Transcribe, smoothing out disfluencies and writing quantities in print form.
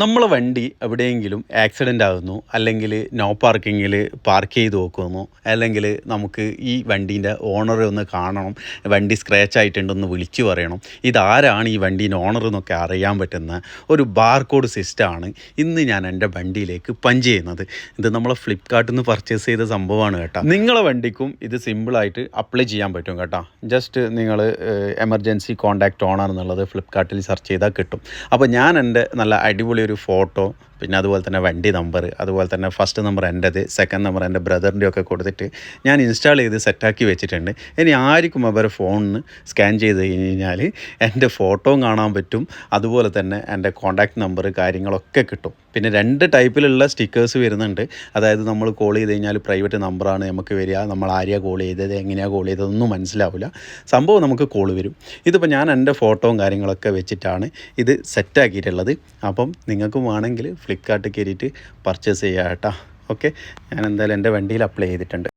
നമ്മളെ വണ്ടി എവിടെയെങ്കിലും ആക്സിഡൻ്റ് ആകുന്നു, അല്ലെങ്കിൽ നോ പാർക്കിങ്ങിൽ പാർക്ക് ചെയ്ത് വെക്കുന്നു, അല്ലെങ്കിൽ നമുക്ക് ഈ വണ്ടീൻ്റെ ഓണറെ ഒന്ന് കാണണം, വണ്ടി സ്ക്രാച്ച് ആയിട്ടുണ്ടെന്ന് വിളിച്ചു പറയണം, ഇതാരാണ് ഈ വണ്ടീൻ്റെ ഓണർ എന്നൊക്കെ അറിയാൻ പറ്റുന്ന ഒരു ബാർകോഡ് സിസ്റ്റമാണ് ഇന്ന് ഞാൻ എൻ്റെ വണ്ടിയിലേക്ക് പഞ്ച് ചെയ്യുന്നത്. ഇത് നമ്മളെ ഫ്ലിപ്കാർട്ടിൽ നിന്ന് പർച്ചേസ് ചെയ്ത സംഭവമാണ് കേട്ടോ. നിങ്ങളെ വണ്ടിക്കും ഇത് സിമ്പിളായിട്ട് അപ്ലൈ ചെയ്യാൻ പറ്റും കേട്ടോ. ജസ്റ്റ് നിങ്ങൾ എമർജൻസി കോൺടാക്റ്റ് ഓണർ എന്നുള്ളത് ഫ്ലിപ്കാർട്ടിൽ സെർച്ച് ചെയ്താൽ കിട്ടും. അപ്പോൾ ഞാൻ എൻ്റെ നല്ല അടിപൊളി ഒരു ഫോട്ടോ, പിന്നെ അതുപോലെ തന്നെ വണ്ടി നമ്പർ, അതുപോലെ തന്നെ ഫസ്റ്റ് നമ്പർ എൻ്റെത്, സെക്കൻഡ് നമ്പർ എൻ്റെ ബ്രദറിൻ്റെ ഒക്കെ കൊടുത്തിട്ട് ഞാൻ ഇൻസ്റ്റാൾ ചെയ്ത് സെറ്റാക്കി വെച്ചിട്ടുണ്ട്. ഇനി ആർക്കും അവരെ ഫോണിന് സ്കാൻ ചെയ്ത് കഴിഞ്ഞാൽ എൻ്റെ ഫോട്ടോയും കാണാൻ പറ്റും, അതുപോലെ തന്നെ എൻ്റെ കോൺടാക്റ്റ് നമ്പർ കാര്യങ്ങളൊക്കെ കിട്ടും. പിന്നെ 2 ടൈപ്പിലുള്ള സ്റ്റിക്കേഴ്സ് വരുന്നുണ്ട്. അതായത് നമ്മൾ കോൾ ചെയ്ത് കഴിഞ്ഞാൽ പ്രൈവറ്റ് നമ്പറാണ് നമുക്ക് വരിക, നമ്മൾ ആരെയാണ് കോൾ ചെയ്തത്, എങ്ങനെയാണ് കോൾ ചെയ്തതൊന്നും മനസ്സിലാവില്ല, സംഭവം നമുക്ക് കോൾ വരും. ഇതിപ്പോൾ ഞാൻ എൻ്റെ ഫോട്ടോയും കാര്യങ്ങളൊക്കെ വെച്ചിട്ടാണ് ഇത് സെറ്റാക്കിയിട്ടുള്ളത്. അപ്പം നിങ്ങൾക്കും വേണമെങ്കിൽ ഫ്ലിപ്കാർട്ടിൽ കയറിയിട്ട് പർച്ചേസ് ചെയ്യാം കേട്ടോ. ഓക്കെ, ഞാൻ എന്തായാലും എൻ്റെ വണ്ടിയിൽ അപ്ലൈ ചെയ്തിട്ടുണ്ട്.